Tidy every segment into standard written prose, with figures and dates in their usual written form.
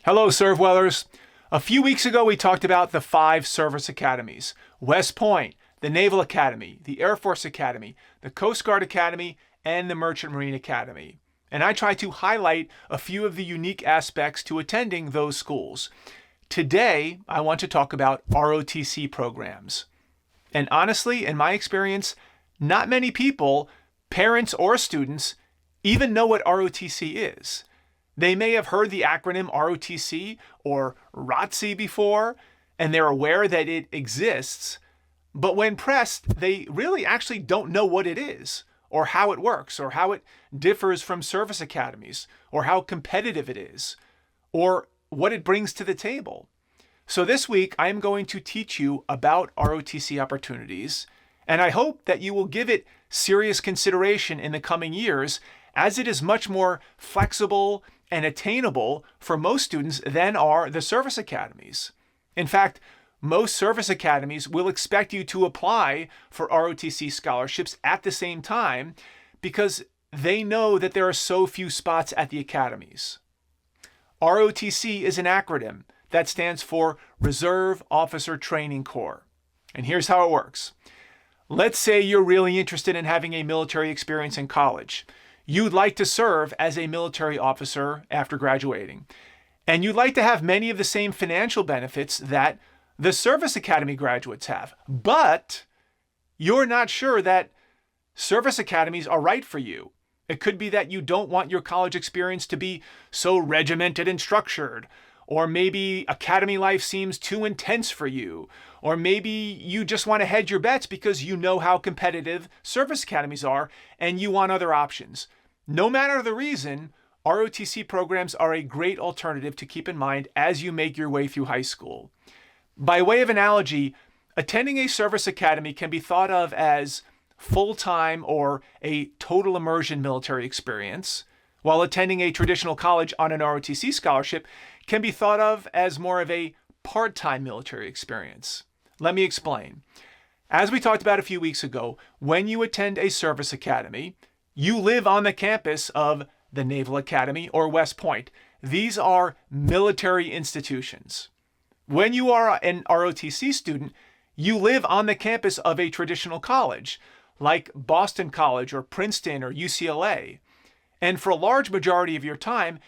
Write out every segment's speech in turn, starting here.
Hello, ServeWellers. A few weeks ago, we talked about the 5 service academies: West Point, the Naval Academy, the Air Force Academy, the Coast Guard Academy, and the Merchant Marine Academy. And I tried to highlight a few of the unique aspects to attending those schools. Today, I want to talk about ROTC programs. And honestly, in my experience, not many people, parents or students, even know what ROTC is. They may have heard the acronym ROTC or ROTC before, and they're aware that it exists, but when pressed, they really actually don't know what it is, or how it works, or how it differs from service academies, or how competitive it is, or what it brings to the table. So this week, I'm going to teach you about ROTC opportunities, and I hope that you will give it serious consideration in the coming years, as it is much more flexible and attainable for most students than are the service academies. In fact, most service academies will expect you to apply for ROTC scholarships at the same time because they know that there are so few spots at the academies. ROTC is an acronym that stands for Reserve Officer Training Corps. And here's how it works. Let's say you're really interested in having a military experience in college. You'd like to serve as a military officer after graduating. And you'd like to have many of the same financial benefits that the service academy graduates have. But you're not sure that service academies are right for you. It could be that you don't want your college experience to be so regimented and structured. Or maybe academy life seems too intense for you. Or maybe you just want to hedge your bets because you know how competitive service academies are and you want other options. No matter the reason, ROTC programs are a great alternative to keep in mind as you make your way through high school. By way of analogy, attending a service academy can be thought of as full-time or a total immersion military experience, while attending a traditional college on an ROTC scholarship can be thought of as more of a part-time military experience. Let me explain. As we talked about a few weeks ago, when you attend a service academy, you live on the campus of the Naval Academy or West Point. These are military institutions. When you are an ROTC student, you live on the campus of a traditional college, like Boston College or Princeton or UCLA. And for a large majority of your time,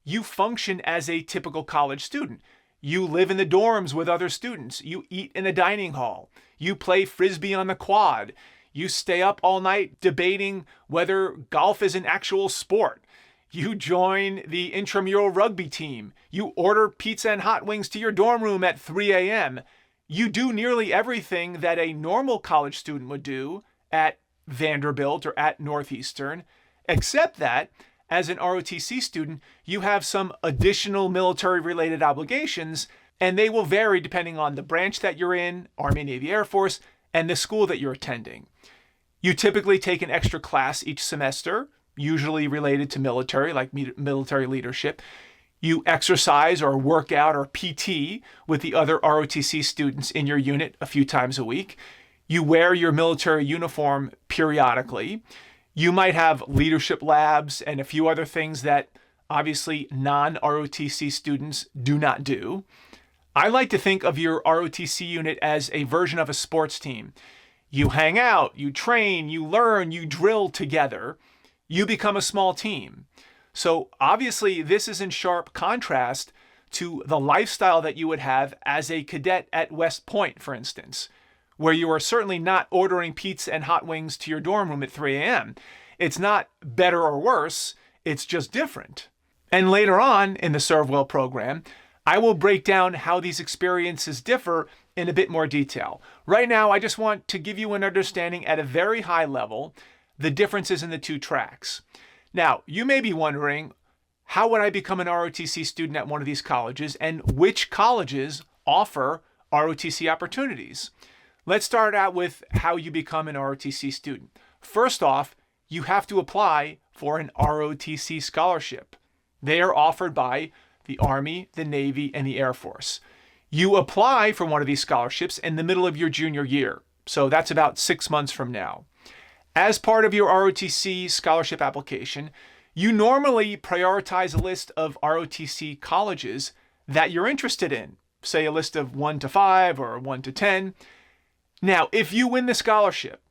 you function as a typical college student. You live in the dorms with other students. You eat in a dining hall. You play frisbee on the quad. You stay up all night debating whether golf is an actual sport. You join the intramural rugby team. You order pizza and hot wings to your dorm room at 3 a.m. You do nearly everything that a normal college student would do at Vanderbilt or at Northeastern, except that as an ROTC student, you have some additional military-related obligations, and they will vary depending on the branch that you're in, Army, Navy, Air Force, and the school that you're attending. You typically take an extra class each semester, usually related to military, like military leadership. You exercise or work out or PT with the other ROTC students in your unit a few times a week. You wear your military uniform periodically. You might have leadership labs and a few other things that obviously non-ROTC students do not do. I like to think of your ROTC unit as a version of a sports team. You hang out, you train, you learn, you drill together. You become a small team. So obviously this is in sharp contrast to the lifestyle that you would have as a cadet at West Point, for instance, where you are certainly not ordering pizza and hot wings to your dorm room at 3 a.m. It's not better or worse, it's just different. And later on in the ServeWell program, I will break down how these experiences differ in a bit more detail. Right now, I just want to give you an understanding at a very high level, the differences in the two tracks. Now, you may be wondering, how would I become an ROTC student at one of these colleges, and which colleges offer ROTC opportunities? Let's start out with how you become an ROTC student. First off, you have to apply for an ROTC scholarship. They are offered by the Army, the Navy, and the Air Force. You apply for one of these scholarships in the middle of your junior year. So that's about 6 months from now. As part of your ROTC scholarship application, you normally prioritize a list of ROTC colleges that you're interested in, say a list of 1 to 5 or 1 to 10. Now, if you win the scholarship,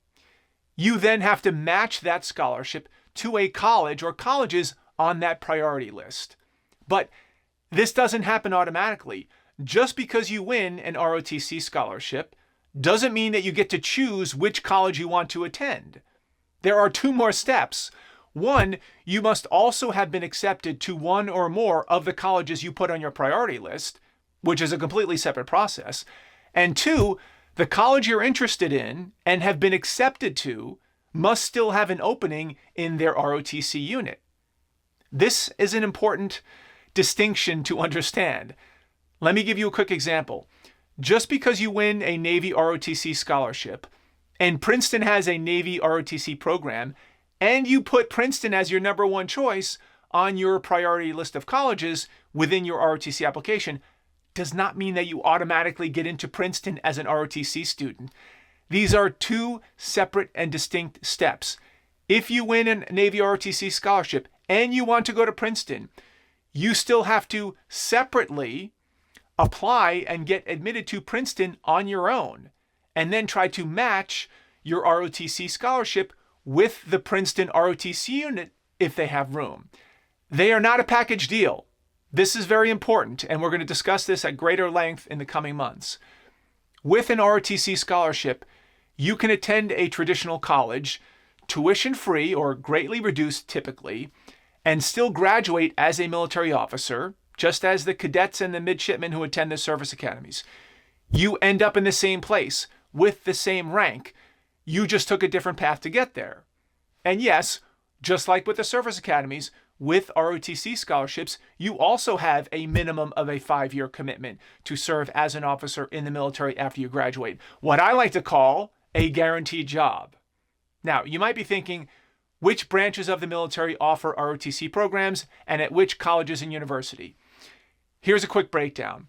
you then have to match that scholarship to a college or colleges on that priority list. But this doesn't happen automatically. Just because you win an ROTC scholarship doesn't mean that you get to choose which college you want to attend. There are 2 more steps. 1, you must also have been accepted to 1 or more of the colleges you put on your priority list, which is a completely separate process. And 2, the college you're interested in and have been accepted to must still have an opening in their ROTC unit. This is an important distinction to understand. Let me give you a quick example. Just because you win a Navy ROTC scholarship and Princeton has a Navy ROTC program and you put Princeton as your number 1 choice on your priority list of colleges within your ROTC application does not mean that you automatically get into Princeton as an ROTC student. These are 2 separate and distinct steps. If you win a Navy ROTC scholarship and you want to go to Princeton, you still have to separately apply and get admitted to Princeton on your own, and then try to match your ROTC scholarship with the Princeton ROTC unit if they have room. They are not a package deal. This is very important, and we're going to discuss this at greater length in the coming months. With an ROTC scholarship, you can attend a traditional college, tuition-free or greatly reduced typically, and still graduate as a military officer, just as the cadets and the midshipmen who attend the service academies. You end up in the same place with the same rank. You just took a different path to get there. And yes, just like with the service academies, with ROTC scholarships, you also have a minimum of a 5-year commitment to serve as an officer in the military after you graduate. What I like to call a guaranteed job. Now, you might be thinking, which branches of the military offer ROTC programs and at which colleges and university? Here's a quick breakdown.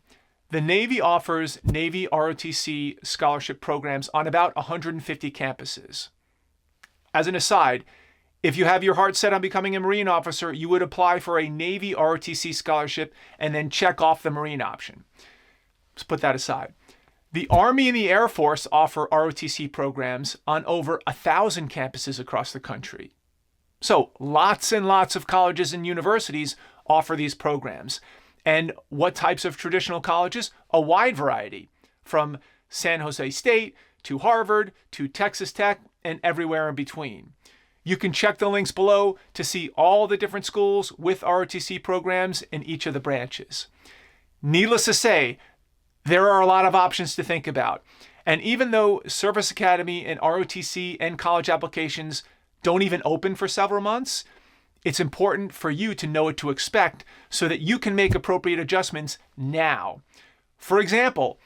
The Navy offers Navy ROTC scholarship programs on about 150 campuses. As an aside, if you have your heart set on becoming a Marine officer, you would apply for a Navy ROTC scholarship and then check off the Marine option. Let's put that aside. The Army and the Air Force offer ROTC programs on over 1,000 campuses across the country. So lots and lots of colleges and universities offer these programs. And what types of traditional colleges? A wide variety, from San Jose State to Harvard to Texas Tech and everywhere in between. You can check the links below to see all the different schools with ROTC programs in each of the branches. Needless to say, there are a lot of options to think about. And even though Service Academy and ROTC and college applications don't even open for several months, it's important for you to know what to expect so that you can make appropriate adjustments now. For example,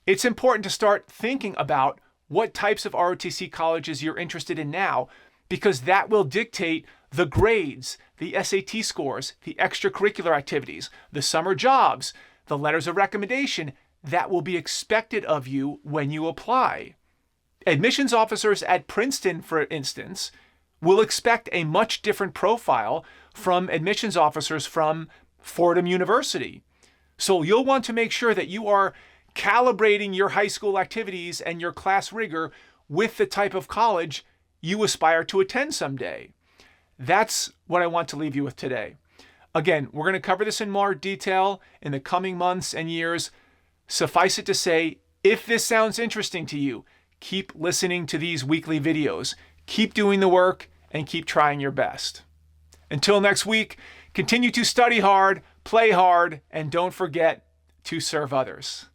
it's important to start thinking about what types of ROTC colleges you're interested in now, because that will dictate the grades, the SAT scores, the extracurricular activities, the summer jobs, the letters of recommendation that will be expected of you when you apply. Admissions officers at Princeton, for instance, will expect a much different profile from admissions officers from Fordham University. So you'll want to make sure that you are calibrating your high school activities and your class rigor with the type of college you aspire to attend someday. That's what I want to leave you with today. Again, we're going to cover this in more detail in the coming months and years. Suffice it to say, if this sounds interesting to you, keep listening to these weekly videos. Keep doing the work and keep trying your best. Until next week, continue to study hard, play hard, and don't forget to serve others.